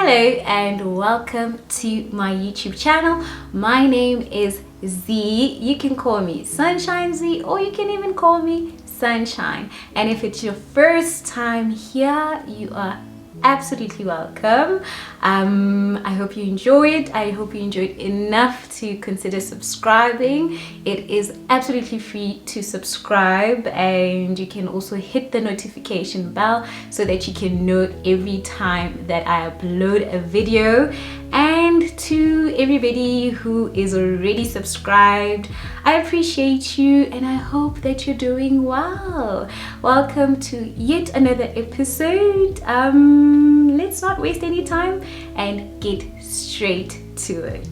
Hello and welcome to my YouTube channel. My name is Zee. You can call me Sunshine Zee or you can even call me Sunshine. And if it's your first time here, you are absolutely welcome. I hope you enjoyed. I hope you enjoyed enough to consider subscribing. It is absolutely free to subscribe, and you can also hit the notification bell so that you can note every time that I upload a video. And to everybody who is already subscribed, I appreciate you and I hope that you're doing well. Welcome to yet another episode. Let's not waste any time and get straight to it.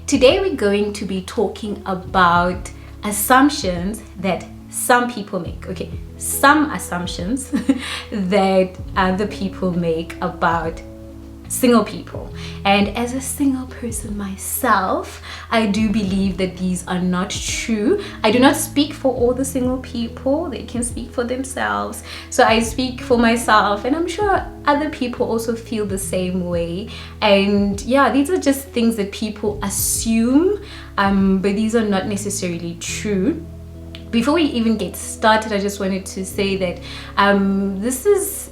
Today we're going to be talking about assumptions that some people make. Okay, some assumptions that other people make about single people. And as a single person myself, I do believe that these are not true. I do not speak for all the single people. They can speak for themselves. So I speak for myself, and I'm sure other people also feel the same way. And yeah, these are just things that people assume, but these are not necessarily true. Before we even get started, I just wanted to say that this is,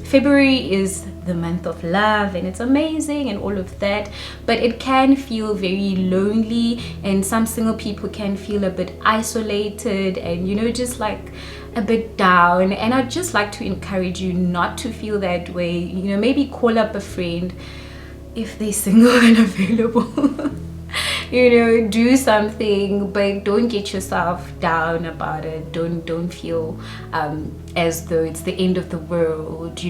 February is the month of love and it's amazing and all of that, but it can feel very lonely, and some single people can feel a bit isolated and just like a bit down. And I'd just like to encourage you not to feel that way. Maybe call up a friend if they're single and available. Do something, but don't get yourself down about it. Don't feel as though it's the end of the world.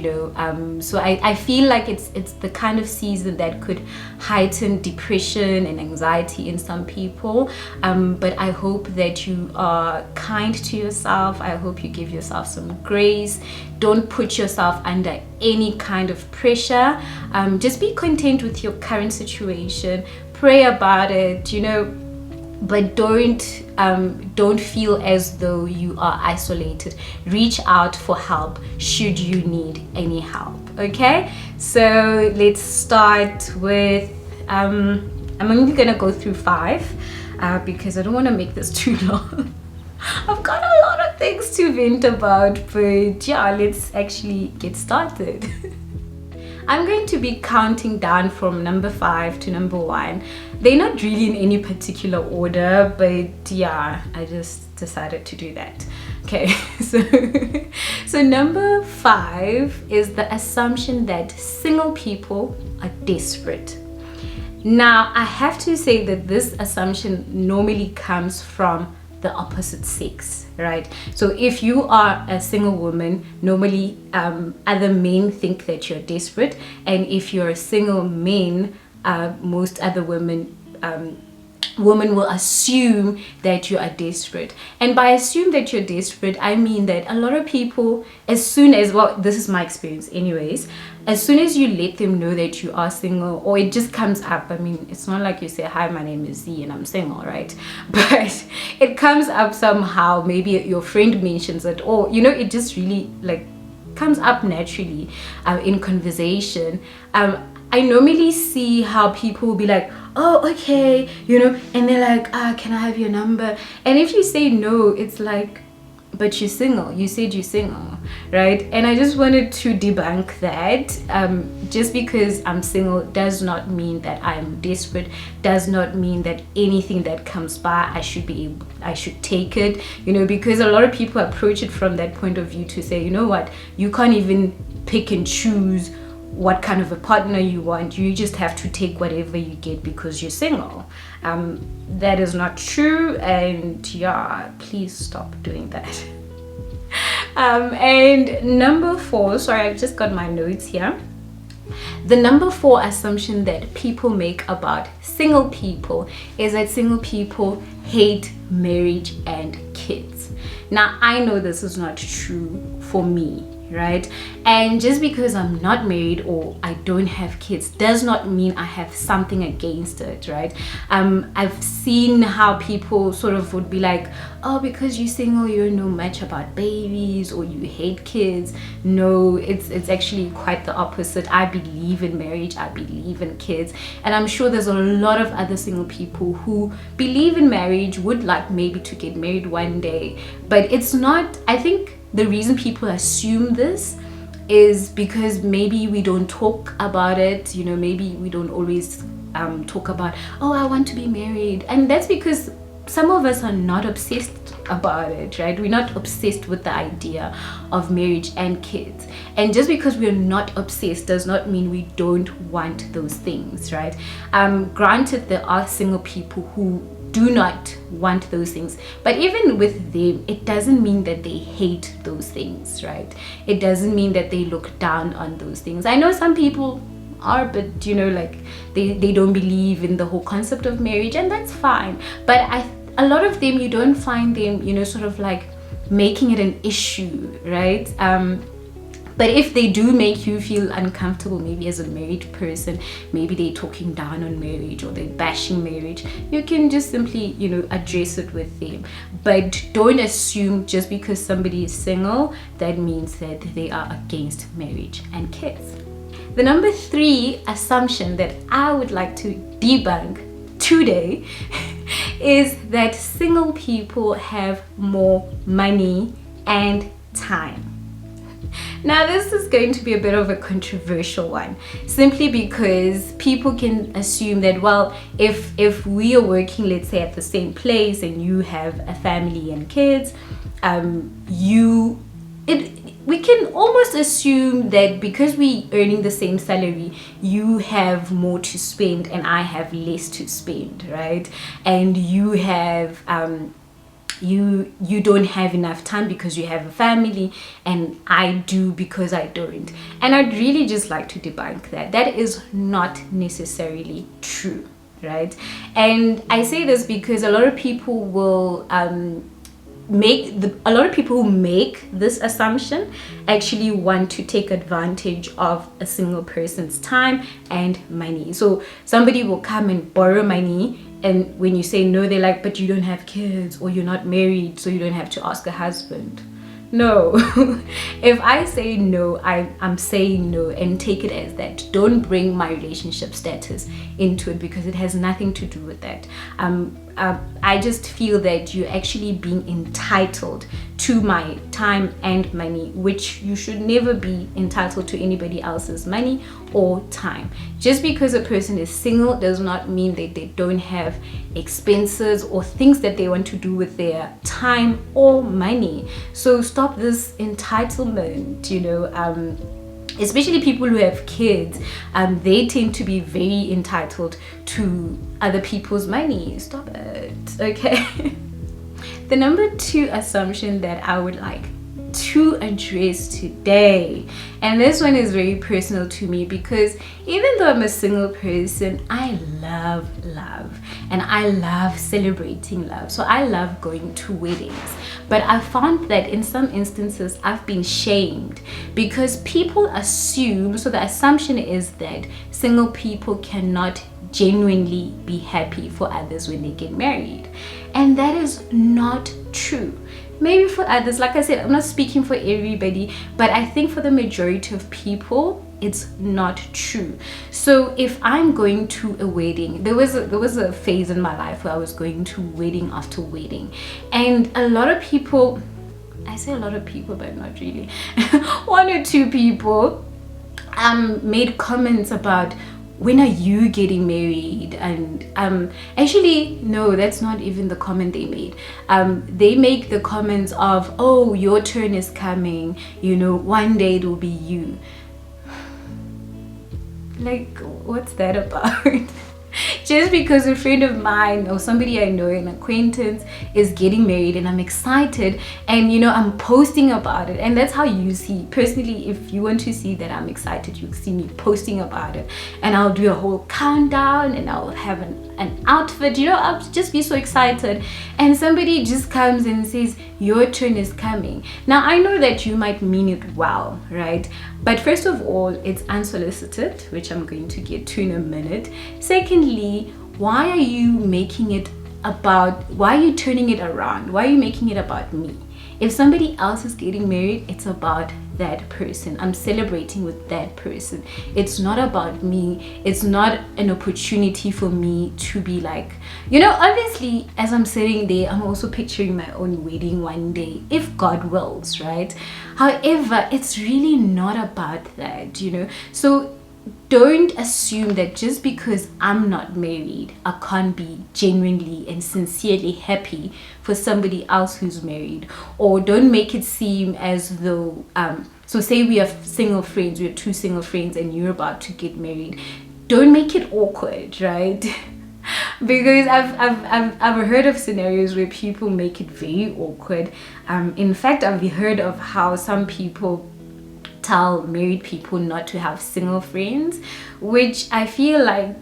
So I feel like it's the kind of season that could heighten depression and anxiety in some people, but I hope that you are kind to yourself. I hope you give yourself some grace. Don't put yourself under any kind of pressure. Just be content with your current situation. Pray about it, but don't feel as though you are isolated. Reach out for help should you need any help. Okay, so let's start with I'm only gonna go through 5 because I don't want to make this too long. I've got a lot of things to vent about, but yeah, let's actually get started. I'm going to be counting down from number 5 to number 1. They're not really in any particular order, but yeah, I just decided to do that. Okay, so number 5 is the assumption that single people are desperate. Now, I have to say that this assumption normally comes from the opposite sex, right? So if you are a single woman, normally other men think that you're desperate, and if you're a single man, most other women will assume that you are desperate. And by assume that you're desperate, I mean that a lot of people, as soon as, well, this is my experience anyways, as soon as you let them know that you are single, or it just comes up, I mean, it's not like you say, hi, my name is Z and I'm single, right? But it comes up somehow. Maybe your friend mentions it, or it just really like comes up naturally in conversation. I normally see how people will be like, oh, okay, and they're like, can I have your number? And if you say no, it's like, but you're single. You said you're single, right? And I just wanted to debunk that. Just because I'm single does not mean that I'm desperate, does not mean that anything that comes by I should take it, because a lot of people approach it from that point of view to say, you know what, you can't even pick and choose what kind of a partner you want. You just have to take whatever you get because you're single. That is not true, and yeah, please stop doing that. And number 4, sorry, I've just got my notes here. The number 4 assumption that people make about single people is that single people hate marriage and kids. Now, I know this is not true for me. right? And just because I'm not married or I don't have kids does not mean I have something against it, right? I've seen how people sort of would be like, oh, because you're single, you don't know much about babies or you hate kids. No, it's actually quite the opposite. I believe in marriage, I believe in kids, and I'm sure there's a lot of other single people who believe in marriage, would like maybe to get married one day. But it's not, I think the reason people assume this is because maybe we don't talk about it, you know, maybe we don't always talk about, oh, I want to be married. And that's because some of us are not obsessed about it, right? We're not obsessed with the idea of marriage and kids. And just because we're not obsessed does not mean we don't want those things, right? Granted, there are single people who do not want those things, but even with them, it doesn't mean that they hate those things, right? It doesn't mean that they look down on those things. I know some people are, but you know, like they don't believe in the whole concept of marriage, and that's fine. But a lot of them, you don't find them, you know, sort of like making it an issue, right? But if they do make you feel uncomfortable, maybe as a married person, maybe they're talking down on marriage or they're bashing marriage, you can just simply, you know, address it with them. But don't assume just because somebody is single, that means that they are against marriage and kids. The number 3 assumption that I would like to debunk today is that single people have more money and time. Now, this is going to be a bit of a controversial one, simply because people can assume that, well, if we are working, let's say, at the same place and you have a family and kids, we can almost assume that because we earning the same salary, you have more to spend and I have less to spend, right? And you have you don't have enough time because you have a family and I do because I don't. And I'd really just like to debunk that. That is not necessarily true, right? And I say this because a lot of people will a lot of people who make this assumption actually want to take advantage of a single person's time and money. So somebody will come and borrow money, and when you say no, they're like, but you don't have kids or you're not married, so you don't have to ask a husband. No. If I say no, I'm saying no, and take it as that. Don't bring my relationship status into it because it has nothing to do with that. I just feel that you're actually being entitled to my time and money, which you should never be entitled to anybody else's money or time. Just because a person is single does not mean that they don't have expenses or things that they want to do with their time or money. So stop this entitlement, you know. Especially people who have kids, they tend to be very entitled to other people's money. Stop it, okay? The number 2 assumption that I would like to address today, and this one is very personal to me because even though I'm a single person, I love love and I love celebrating love. So I love going to weddings, but I found that in some instances I've been shamed because people assume, so the assumption is that single people cannot genuinely be happy for others when they get married, and that is not true. Maybe for others, like I said, I'm not speaking for everybody, but I think for the majority of people it's not true. So if I'm going to a wedding, there was a phase in my life where I was going to wedding after wedding, and a lot of people, I say a lot of people but not really, 1 or 2 people made comments about, when are you getting married? And actually no, that's not even the comment they made. They make the comments of, oh, your turn is coming, you know, one day it will be you. Like, what's that about? Just because a friend of mine or somebody I know, an acquaintance, is getting married and I'm excited, and I'm posting about it, and that's how you see. Personally, if you want to see that I'm excited, you'll see me posting about it, and I'll do a whole countdown, and I'll have an outfit, I'll just be so excited, and somebody just comes and says your turn is coming. Now I know that you might mean it well, right? But first of all, it's unsolicited, which I'm going to get to in a minute. Secondly, why are you turning it around? Why are you making it about me? If somebody else is getting married, it's about that person. I'm celebrating with that person. It's not about me. It's not an opportunity for me to be like, obviously, as I'm sitting there, I'm also picturing my own wedding one day, if God wills, right? However, it's really not about that, So don't assume that just because I'm not married, I can't be genuinely and sincerely happy for somebody else who's married. Or don't make it seem as though, so say we are single friends, we're two single friends, and you're about to get married. Don't make it awkward, right? Because I've heard of scenarios where people make it very awkward. In fact, I've heard of how some people tell married people not to have single friends, which I feel like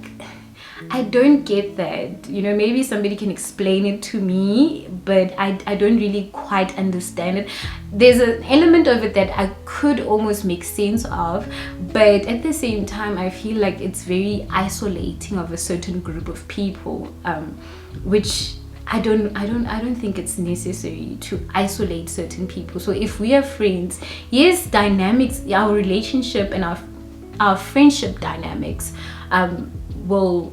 I don't get that. Maybe somebody can explain it to me, but I don't really quite understand it. There's an element of it that I could almost make sense of, but at the same time I feel like it's very isolating of a certain group of people, which I don't think it's necessary to isolate certain people. So if we are friends, yes, dynamics, our relationship and our friendship dynamics will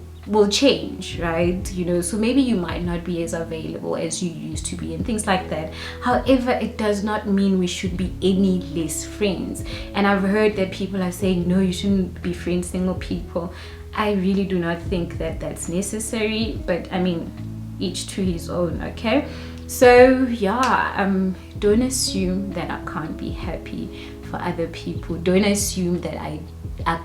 change, right? So maybe you might not be as available as you used to be and things like that. However, it does not mean we should be any less friends. And I've heard that people are saying, no, you shouldn't be friends, single people. I really do not think that that's necessary, but I mean, each to his own, okay? So yeah, don't assume that I can't be happy for other people. Don't assume that I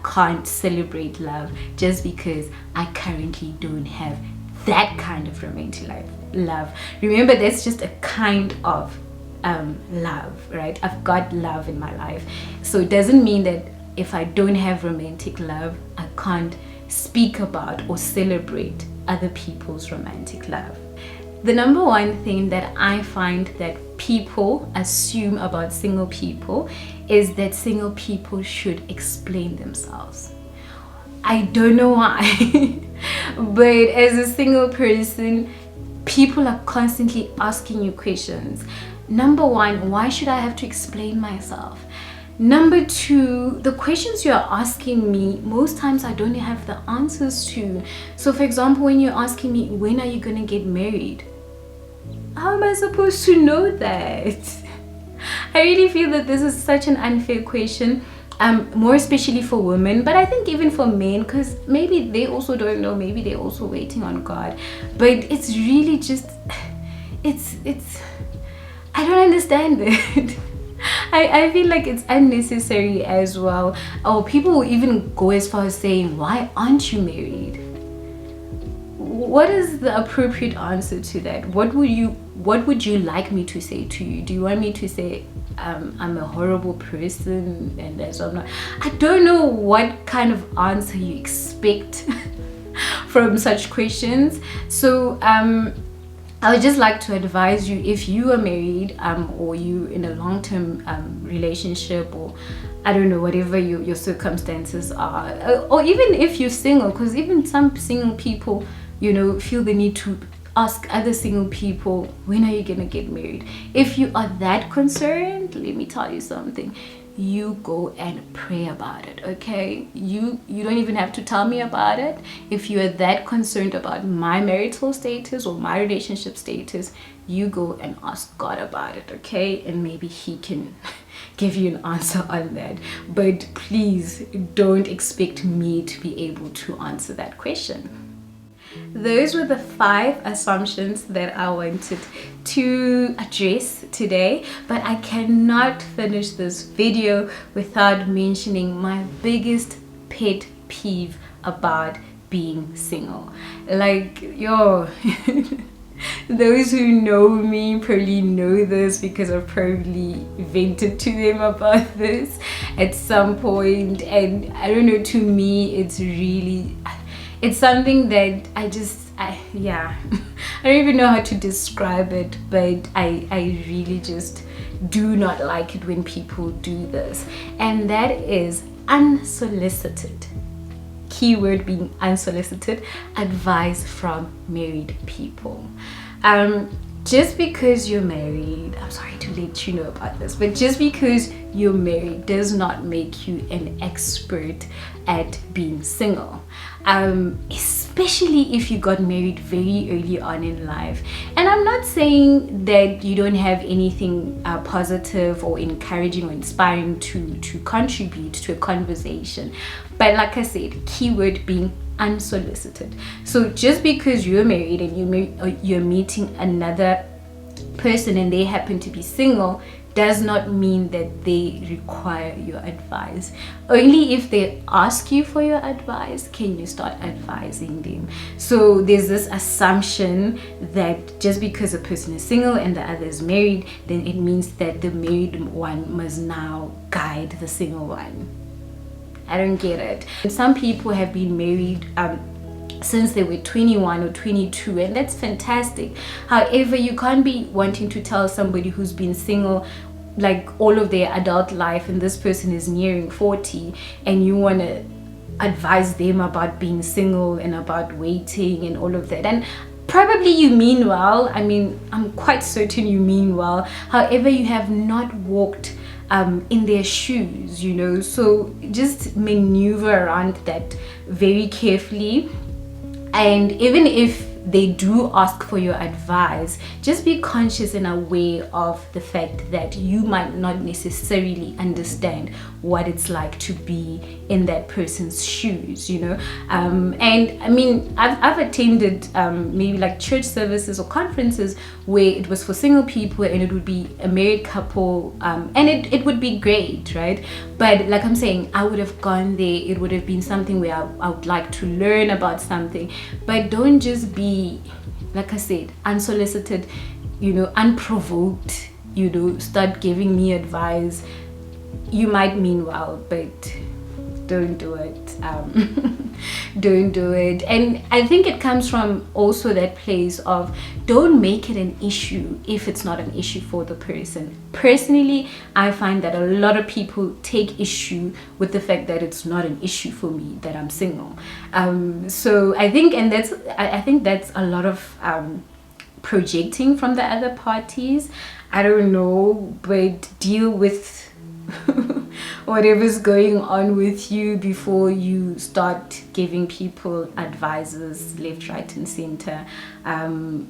can't celebrate love just because I currently don't have that kind of romantic love. Remember, that's just a kind of love, right? I've got love in my life, so it doesn't mean that if I don't have romantic love, I can't speak about or celebrate other people's romantic love. The number one thing that I find that people assume about single people is that single people should explain themselves. I don't know why, but as a single person, people are constantly asking you questions. Number one, why should I have to explain myself? Number two, the questions you're asking me, most times I don't have the answers to. So for example, when you're asking me, when are you going to get married? How am I supposed to know that? I really feel that this is such an unfair question, more especially for women, but I think even for men, because maybe they also don't know, maybe they're also waiting on God. But it's really just, I don't understand it. I feel like it's unnecessary as well. Or people will even go as far as saying, why aren't you married? What is the appropriate answer to that? What would you like me to say to you? Do you want me to say I'm a horrible person and that's why I'm not? I don't know what kind of answer you expect from such questions. So I would just like to advise you, if you are married or you in a long-term relationship, or I don't know, whatever your circumstances are, or even if you're single, because even some single people, feel the need to ask other single people, when are you gonna get married? If you are that concerned, let me tell you something. You go and pray about it, okay? You don't even have to tell me about it. If you are that concerned about my marital status or my relationship status, you go and ask God about it, okay? And maybe he can give you an answer on that. But please don't expect me to be able to answer that question. Those were the 5 assumptions that I wanted to address today, but I cannot finish this video without mentioning my biggest pet peeve about being single. Like, yo, those who know me probably know this because I've probably vented to them about this at some point. And I don't know, to me, it's something that yeah, I don't even know how to describe it, but I really just do not like it when people do this. And that is unsolicited. Keyword being unsolicited advice from married people. Just because you're married, I'm sorry to let you know about this, but just because you're married does not make you an expert at being single. Especially if you got married very early on in life. And I'm not saying that you don't have anything positive or encouraging or inspiring to contribute to a conversation, but like I said, keyword being unsolicited. So just because you're married and you're meeting another person and they happen to be single does not mean that they require your advice. Only if they ask you for your advice can you start advising them. So there's this assumption that just because a person is single and the other is married, then it means that the married one must now guide the single one. I don't get it. Some people have been married since they were 21 or 22, and that's fantastic. However, you can't be wanting to tell somebody who's been single like all of their adult life and this person is nearing 40 and you want to advise them about being single and about waiting and all of that. And probably you mean well. I mean, I'm quite certain you mean well. However, you have not walked in their shoes, you know, so just maneuver around that very carefully. And even if they do ask for your advice, just be conscious and aware of the fact that you might not necessarily understand what it's like to be in that person's shoes, you know. And I mean, I've attended maybe like church services or conferences where it was for single people and it would be a married couple, and it would be great, right? But like I'm saying, I would have gone there, it would have been something where I would like to learn about something. But don't just be, like I said, unsolicited, you know, unprovoked, you know, start giving me advice. You might mean well, but don't do it. Don't do it. And I think it comes from also that place of don't make it an issue if it's not an issue for the person. Personally, I find that a lot of people take issue with the fact that it's not an issue for me that I'm single. So I think, and I think that's a lot of projecting from the other parties. I don't know, but deal with whatever's going on with you before you start giving people advices left, right and center.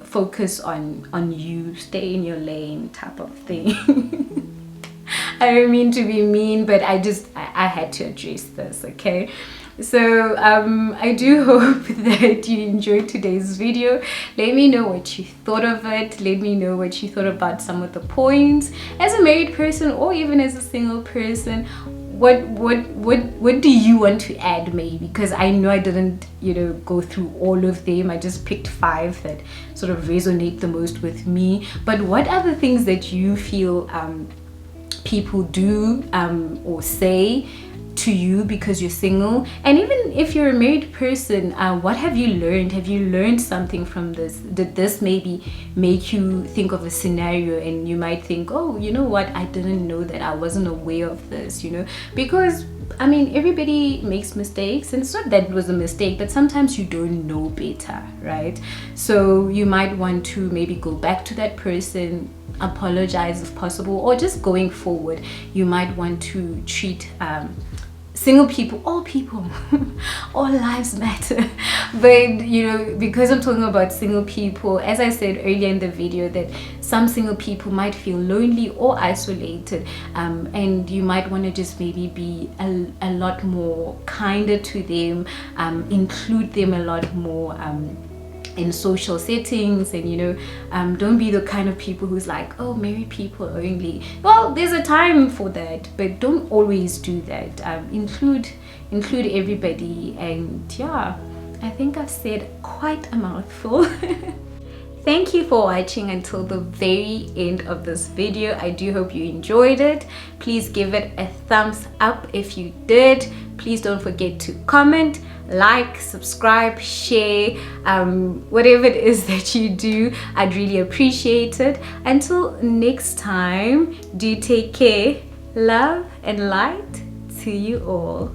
Focus on you, stay in your lane type of thing. I don't mean to be mean, but I had to address this, okay? So I do hope that you enjoyed today's video. Let me know what you thought of it. Let me know what you thought about some of the points as a married person or even as a single person. What do you want to add, maybe? Because I know I didn't, you know, go through all of them. I just picked 5 that sort of resonate the most with me. But what are the things that you feel people do or say to you because you're single? And even if you're a married person, what have you learned? Have you learned something from this? Did this maybe make you think of a scenario and you might think, oh, you know what, I didn't know that, I wasn't aware of this, you know? Because I mean, everybody makes mistakes, and it's not that it was a mistake, but sometimes you don't know better, right? So you might want to maybe go back to that person, apologize if possible, or just going forward, you might want to treat single people, all lives matter. But you know, because I'm talking about single people, as I said earlier in the video, that some single people might feel lonely or isolated, and you might want to just maybe be a lot more kinder to them, include them a lot more in social settings, and you know, don't be the kind of people who's like, oh, married people only. Well, there's a time for that, but don't always do that. Include everybody, and yeah, I think I've said quite a mouthful. Thank you for watching until the very end of this video. I do hope you enjoyed it. Please give it a thumbs up if you did. Please don't forget to comment, like, subscribe, share, whatever it is that you do. I'd really appreciate it. Until next time, do take care. Love and light to you all.